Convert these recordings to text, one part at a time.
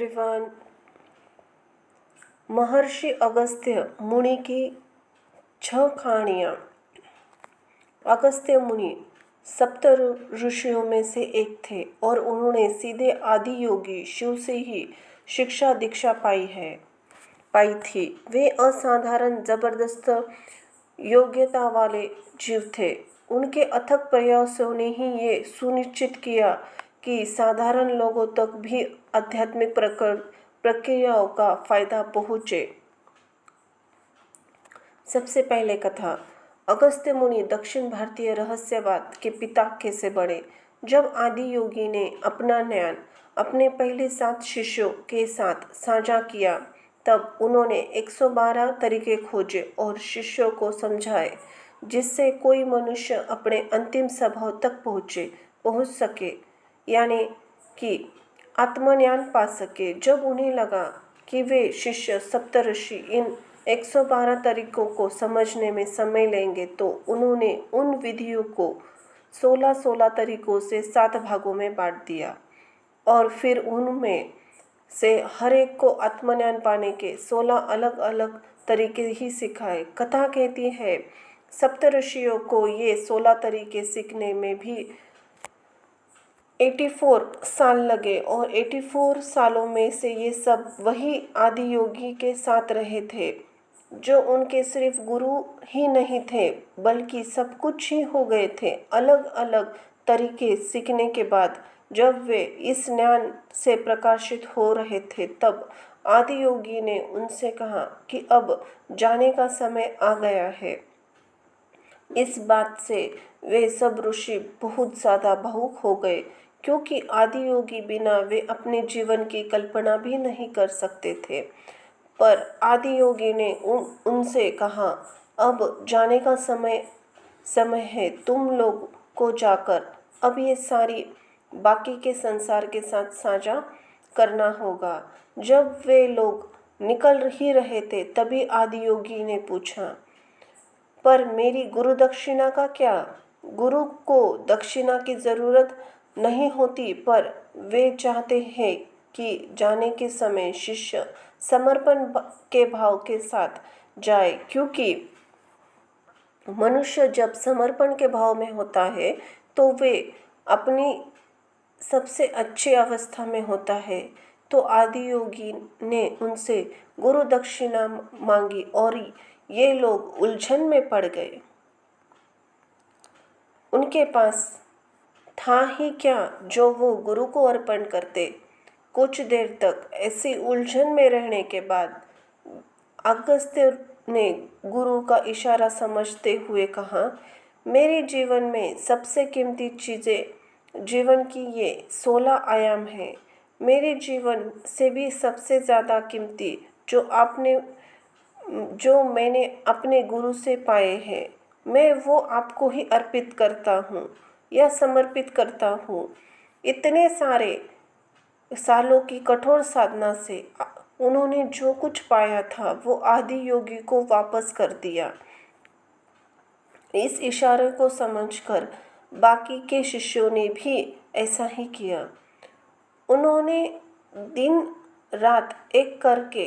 Everyone. महर्षि अगस्त्य मुनि की 6 कहानियाँ। अगस्त्य मुनि सप्त ऋषियों में से एक थे और उन्होंने सीधे आदि योगी शिव से ही शिक्षा दीक्षा पाई थी। वे असाधारण जबरदस्त योग्यता वाले जीव थे। उनके अथक प्रयासों ने ही ये सुनिश्चित किया कि साधारण लोगों तक भी आध्यात्मिक प्रक्रियाओं का फायदा पहुँचे। सबसे पहले कथा। अगस्त्य मुनि दक्षिण भारतीय रहस्यवाद के पिता कैसे बने। जब आदि योगी ने अपना ज्ञान अपने पहले 7 शिष्यों के साथ साझा किया, तब उन्होंने 112 तरीके खोजे और शिष्यों को समझाए जिससे कोई मनुष्य अपने अंतिम स्वभाव तक पहुँच सके, यानी कि आत्मज्ञान पा सके। जब उन्हें लगा कि वे शिष्य सप्तऋषि इन 112 तरीकों को समझने में समय लेंगे, तो उन्होंने उन विधियों को 16-16 तरीकों से 7 भागों में बांट दिया और फिर उनमें से हर एक को आत्मज्ञान पाने के 16 अलग अलग तरीके ही सिखाए। कथा कहती है, सप्तऋषियों को ये 16 तरीके सीखने में भी 84 साल लगे और 84 सालों में से ये सब वही आदि योगी के साथ रहे थे, जो उनके सिर्फ गुरु ही नहीं थे बल्कि सब कुछ ही हो गए थे। अलग अलग तरीके सीखने के बाद जब वे इस ज्ञान से प्रकाशित हो रहे थे, तब आदि योगी ने उनसे कहा कि अब जाने का समय आ गया है। इस बात से वे सब ऋषि बहुत ज़्यादा भावुक हो गए, क्योंकि आदि योगी बिना वे अपने जीवन की कल्पना भी नहीं कर सकते थे। पर आदि योगी ने उनसे कहा, अब जाने का समय है। तुम लोग को जाकर अब ये सारी बाकी के संसार के साथ साझा करना होगा। जब वे लोग निकल ही रहे थे, तभी आदि योगी ने पूछा, पर मेरी गुरु दक्षिणा का क्या? गुरु को दक्षिणा की जरूरत नहीं होती, पर वे चाहते हैं कि जाने के समय शिष्य समर्पण के भाव के साथ जाए, क्योंकि मनुष्य जब समर्पण के भाव में होता है तो वे अपनी सबसे अच्छी अवस्था में होता है। तो आदि योगी ने उनसे गुरु दक्षिणा मांगी और ये लोग उलझन में पड़ गए। उनके पास था ही क्या जो वो गुरु को अर्पण करते। कुछ देर तक ऐसी उलझन में रहने के बाद अगस्त्य ने गुरु का इशारा समझते हुए कहा, मेरे जीवन में सबसे कीमती चीज़ें जीवन की ये 16 आयाम हैं। मेरे जीवन से भी सबसे ज़्यादा कीमती जो मैंने अपने गुरु से पाए हैं, मैं वो आपको ही अर्पित करता हूँ या समर्पित करता हूँ। इतने सारे सालों की कठोर साधना से उन्होंने जो कुछ पाया था वो आदि योगी को वापस कर दिया। इस इशारे को समझकर बाकी के शिष्यों ने भी ऐसा ही किया। उन्होंने दिन रात एक करके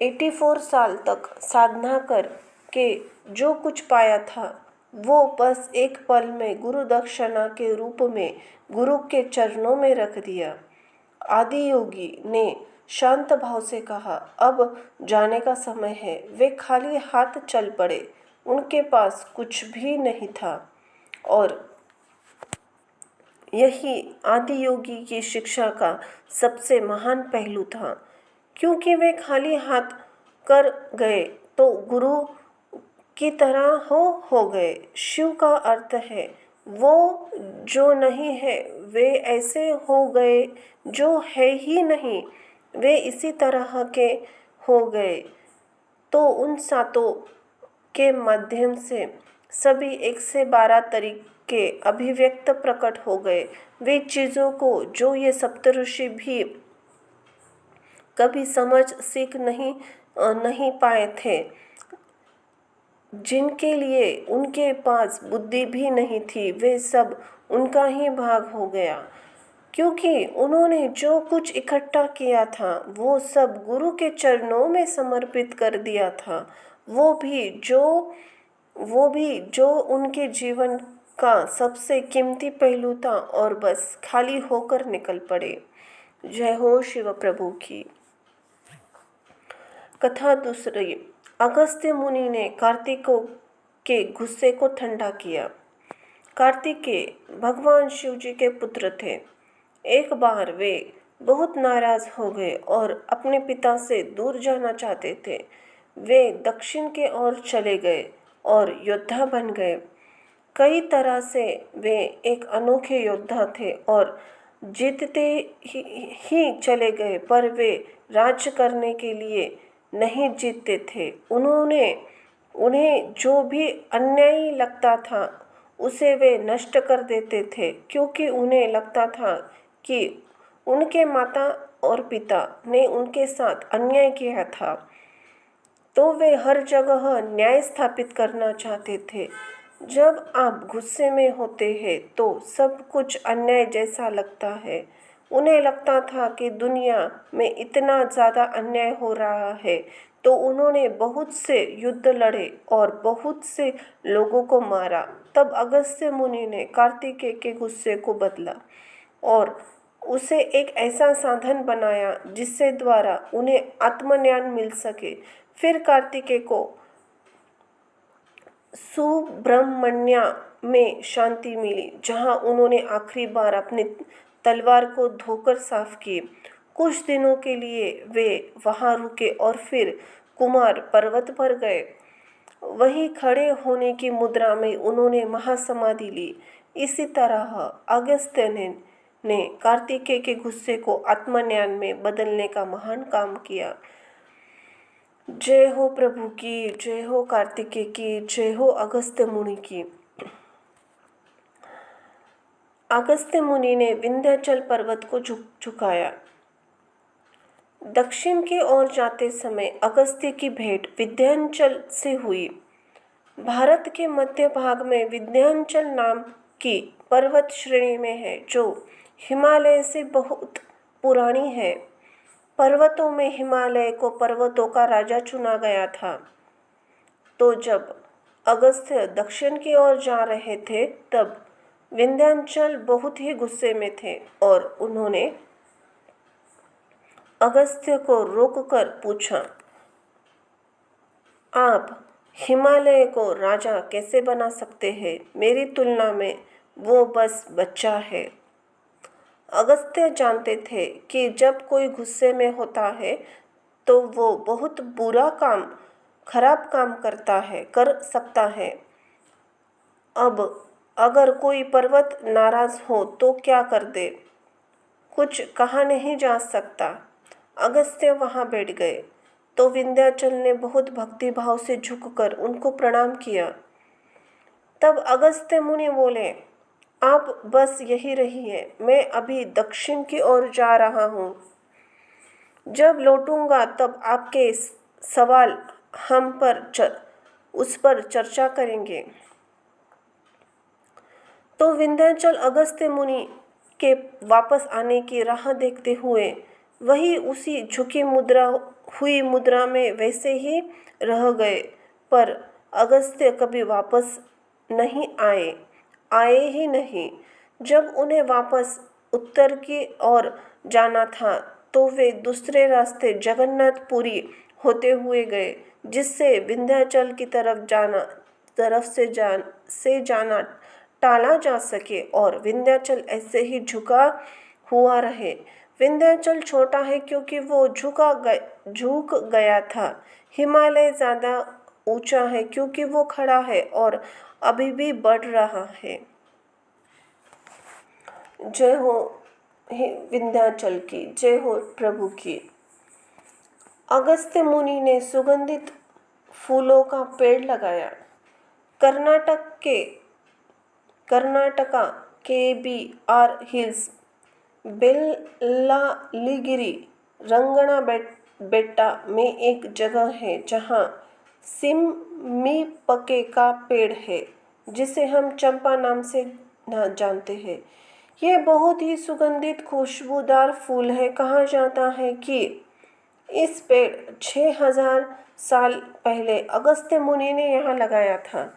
84 साल तक साधना करके जो कुछ पाया था, वो बस एक पल में गुरु दक्षिणा के रूप में गुरु के चरणों में रख दिया। आदि योगी ने शांत भाव से कहा, अब जाने का समय है। वे खाली हाथ चल पड़े। उनके पास कुछ भी नहीं था और यही आदि योगी की शिक्षा का सबसे महान पहलू था, क्योंकि वे खाली हाथ कर गए तो गुरु की तरह हो गए। शिव का अर्थ है वो जो नहीं है, वे ऐसे हो गए जो है ही नहीं, वे इसी तरह के हो गए। तो उन सातों के माध्यम से सभी 112 तरीके अभिव्यक्त प्रकट हो गए। वे चीज़ों को जो ये सप्तऋषि भी कभी समझ सीख नहीं पाए थे, जिनके लिए उनके पास बुद्धि भी नहीं थी, वे सब उनका ही भाग हो गया। क्योंकि उन्होंने जो कुछ इकट्ठा किया था वो सब गुरु के चरणों में समर्पित कर दिया था। वो भी जो उनके जीवन का सबसे कीमती पहलू था और बस खाली होकर निकल पड़े। जय हो शिव प्रभु की। कथा दूसरी। अगस्त्य मुनि ने कार्तिकों के गुस्से को ठंडा किया। कार्तिकेय भगवान शिव जी के पुत्र थे। एक बार वे बहुत नाराज हो गए और अपने पिता से दूर जाना चाहते थे। वे दक्षिण के ओर चले गए और योद्धा बन गए। कई तरह से वे एक अनोखे योद्धा थे और जीतते ही चले गए, पर वे राज्य करने के लिए नहीं जीतते थे। उन्हें जो भी अन्यायी लगता था उसे वे नष्ट कर देते थे, क्योंकि उन्हें लगता था कि उनके माता और पिता ने उनके साथ अन्याय किया था, तो वे हर जगह न्याय स्थापित करना चाहते थे। जब आप गुस्से में होते हैं तो सब कुछ अन्याय जैसा लगता है। उन्हें लगता था कि दुनिया में इतना ज़्यादा अन्याय हो रहा है, तो उन्होंने बहुत से युद्ध लड़े और बहुत से लोगों को मारा। तब अगस्त्य मुनि ने कार्तिकेय के गुस्से को बदला और उसे एक ऐसा साधन बनाया जिससे द्वारा उन्हें आत्मज्ञान मिल सके। फिर कार्तिकेय को सुब्रह्मण्य में शांति मिली, जहां उन्होंने आखिरी बार अपनी तलवार को धोकर साफ की। कुछ दिनों के लिए वे वहां रुके और फिर कुमार पर्वत पर गए। वहीं खड़े होने की मुद्रा में उन्होंने महासमाधि ली। इसी तरह अगस्त्य ने कार्तिकेय के गुस्से को आत्मज्ञान में बदलने का महान काम किया। जय हो प्रभु की, जय हो कार्तिकेय की, जय हो अगस्त्य मुनि की। अगस्त्य मुनि ने विंध्याचल पर्वत को झुकाया। दक्षिण की ओर जाते समय अगस्त्य की भेंट विंध्याचल से हुई। भारत के मध्य भाग में विंध्याचल नाम की पर्वत श्रेणी में है, जो हिमालय से बहुत पुरानी है। पर्वतों में हिमालय को पर्वतों का राजा चुना गया था। तो जब अगस्त्य दक्षिण की ओर जा रहे थे तब विंध्याचल बहुत ही गुस्से में थे और उन्होंने अगस्त्य को रोककर पूछा, आप हिमालय को राजा कैसे बना सकते हैं? मेरी तुलना में वो बस बच्चा है। अगस्त्य जानते थे कि जब कोई गुस्से में होता है तो वो बहुत खराब काम कर सकता है। अब अगर कोई पर्वत नाराज हो तो क्या कर दे, कुछ कहा नहीं जा सकता। अगस्त्य वहां बैठ गए तो विंध्याचल ने बहुत भक्तिभाव से झुककर उनको प्रणाम किया। तब अगस्त्य मुनि बोले, आप बस यही रहिए, मैं अभी दक्षिण की ओर जा रहा हूँ। जब लौटूंगा तब आपके सवाल उस पर चर्चा करेंगे। तो विंध्याचल अगस्त्य मुनि के वापस आने की राह देखते हुए वही उसी झुकी हुई मुद्रा में वैसे ही रह गए। पर अगस्त्य कभी वापस नहीं आए ही नहीं। जब उन्हें वापस उत्तर की ओर जाना था तो वे दूसरे रास्ते जगन्नाथपुरी होते हुए गए, जिससे विंध्याचल की तरफ से जाना टाला जा सके और विंध्याचल ऐसे ही झुका हुआ रहे। विंध्याचल छोटा है क्योंकि वो झुक गया था। हिमालय ज़्यादा ऊंचा है क्योंकि वो खड़ा है और अभी भी बढ़ रहा है। जय हो विंध्याचल की, जय हो प्रभु की। अगस्त्य मुनि ने सुगंधित फूलों का पेड़ लगाया। कर्नाटका के BR हिल्स, बेल्लालीगिरी, रंगना बेट्टा में एक जगह है जहाँ सिम्मीपके का पेड़ है, जिसे हम चंपा नाम से जानते हैं। ये बहुत ही सुगंधित खुशबूदार फूल है। कहा जाता है कि इस पेड़ 6000 साल पहले अगस्त्य मुनि ने यहाँ लगाया था।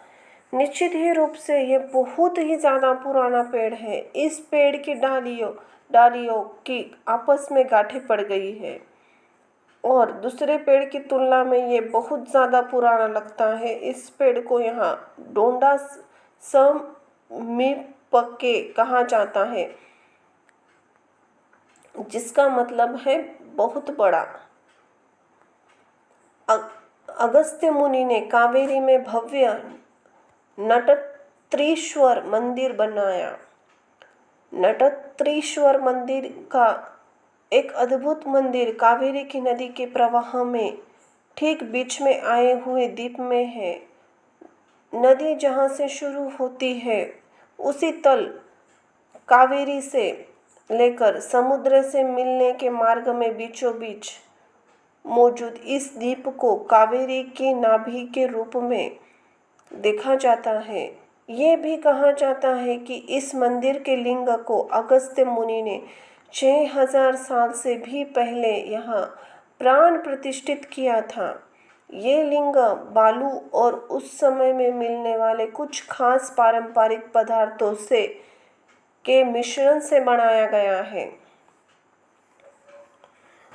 निश्चित ही रूप से ये बहुत ही ज़्यादा पुराना पेड़ है। इस पेड़ की डालियों डालियों की आपस में गांठें पड़ गई है और दूसरे पेड़ की तुलना में ये बहुत ज़्यादा पुराना लगता है। इस पेड़ को यहाँ डोंडा समीपके कहा जाता है, जिसका मतलब है बहुत बड़ा। अगस्त्य मुनि ने कावेरी में भव्य नटत्रीश्वर मंदिर बनाया। नटत्रीश्वर मंदिर का एक अद्भुत मंदिर कावेरी की नदी के प्रवाह में ठीक बीच में आए हुए द्वीप में है। नदी जहाँ से शुरू होती है उसी तल कावेरी से लेकर समुद्र से मिलने के मार्ग में बीचों बीच मौजूद इस द्वीप को कावेरी की नाभि के रूप में देखा जाता है। ये भी कहा जाता है कि इस मंदिर के लिंग को अगस्त्य मुनि ने 6000 साल से भी पहले यहाँ प्राण प्रतिष्ठित किया था। ये लिंग बालू और उस समय में मिलने वाले कुछ खास पारंपरिक पदार्थों से के मिश्रण से बनाया गया है।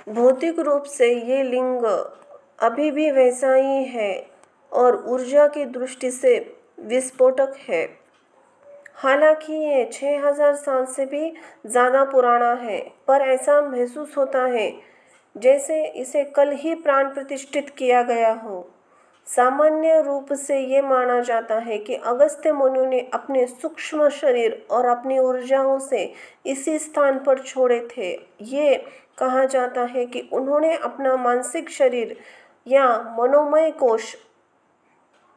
भौतिक रूप से ये लिंग अभी भी वैसा ही है और ऊर्जा की दृष्टि से विस्फोटक है। हालांकि ये 6000 साल से भी ज़्यादा पुराना है, पर ऐसा महसूस होता है जैसे इसे कल ही प्राण प्रतिष्ठित किया गया हो। सामान्य रूप से ये माना जाता है कि अगस्त्य मुनि ने अपने सूक्ष्म शरीर और अपनी ऊर्जाओं से इसी स्थान पर छोड़े थे। ये कहा जाता है कि उन्होंने अपना मानसिक शरीर या मनोमय कोश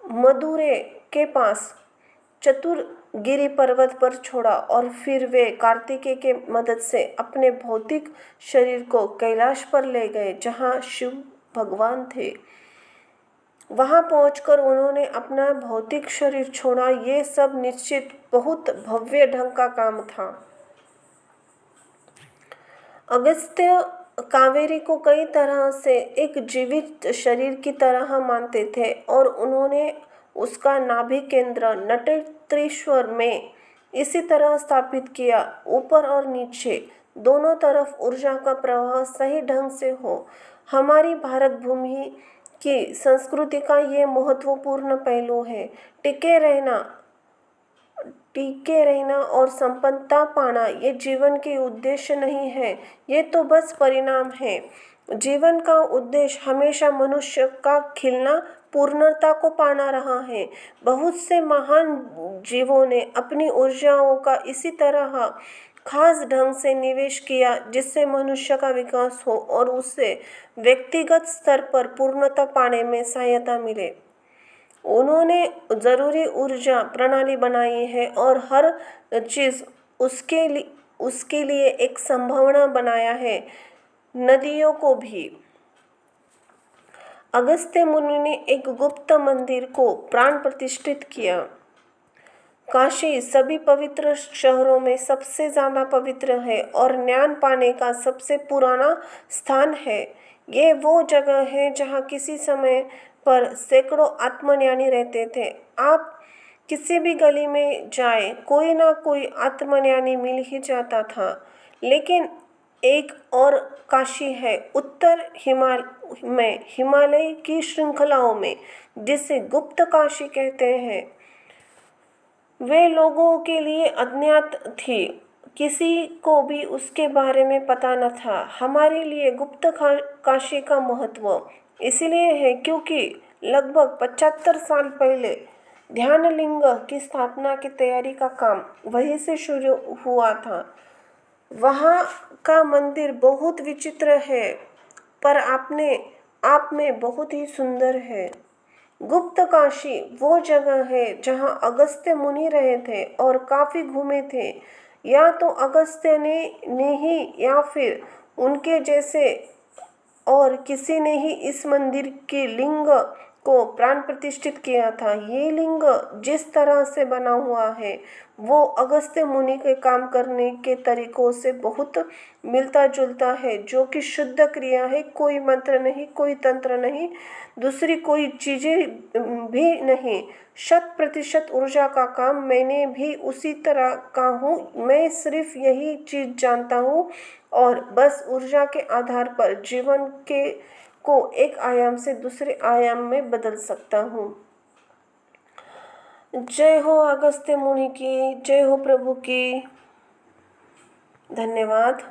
मदुरै के पास चतुरगिरि पर्वत पर छोड़ा और फिर वे कार्तिकेय के मदद से अपने भौतिक शरीर को कैलाश पर ले गए, जहाँ शिव भगवान थे। वहां पहुंचकर उन्होंने अपना भौतिक शरीर छोड़ा। ये सब निश्चित बहुत भव्य ढंग का काम था। अगस्त्य कावेरी को कई तरह से एक जीवित शरीर की तरह मानते थे और उन्होंने उसका नाभि केंद्र नटत्रीश्वर में इसी तरह स्थापित किया, ऊपर और नीचे दोनों तरफ ऊर्जा का प्रवाह सही ढंग से हो। हमारी भारत भूमि की संस्कृति का ये महत्वपूर्ण पहलू है। टिके रहना और संपन्नता पाना ये जीवन के उद्देश्य नहीं है, ये तो बस परिणाम है। जीवन का उद्देश्य हमेशा मनुष्य का खिलना, पूर्णता को पाना रहा है। बहुत से महान जीवों ने अपनी ऊर्जाओं का इसी तरह खास ढंग से निवेश किया जिससे मनुष्य का विकास हो और उससे व्यक्तिगत स्तर पर पूर्णता पाने में सहायता मिले। उन्होंने जरूरी ऊर्जा प्रणाली बनाई है और हर चीज़ उसके लिए एक संभावना बनाया है, नदियों को भी। अगस्त्य मुनि ने एक गुप्त मंदिर को प्राण प्रतिष्ठित किया। काशी सभी पवित्र शहरों में सबसे ज़्यादा पवित्र है और ज्ञान पाने का सबसे पुराना स्थान है। ये वो जगह है जहाँ किसी समय पर सैकड़ों आत्मज्ञानी रहते थे। आप किसी भी गली में जाए, कोई ना कोई आत्मज्ञानी मिल ही जाता था। लेकिन एक और काशी है उत्तर हिमालय की श्रृंखलाओं में, जिसे गुप्त काशी कहते हैं। वे लोगों के लिए अज्ञात थी, किसी को भी उसके बारे में पता न था। हमारे लिए गुप्त काशी का महत्व इसलिए है क्योंकि लगभग 75 साल पहले ध्यानलिंग की स्थापना की तैयारी का काम वहीं से शुरू हुआ था। वहाँ का मंदिर बहुत विचित्र है, पर अपने आप में बहुत ही सुंदर है। गुप्त काशी वो जगह है जहाँ अगस्त्य मुनि रहे थे और काफ़ी घूमे थे। या तो अगस्त्य ने ही या फिर उनके जैसे और किसी ने ही इस मंदिर की लिंग को प्राण प्रतिष्ठित किया था। ये लिंग जिस तरह से बना हुआ है वो अगस्त्य मुनि के काम करने के तरीकों से बहुत मिलता जुलता है, जो कि शुद्ध क्रिया है। कोई मंत्र नहीं, कोई तंत्र नहीं, दूसरी कोई चीज़ें भी नहीं। 100% ऊर्जा का काम। मैंने भी उसी तरह का हूँ। मैं सिर्फ यही चीज़ जानता हूँ और बस ऊर्जा के आधार पर जीवन के को एक आयाम से दूसरे आयाम में बदल सकता हूँ। जय हो अगस्त्य मुनि की, जय हो प्रभु की। धन्यवाद।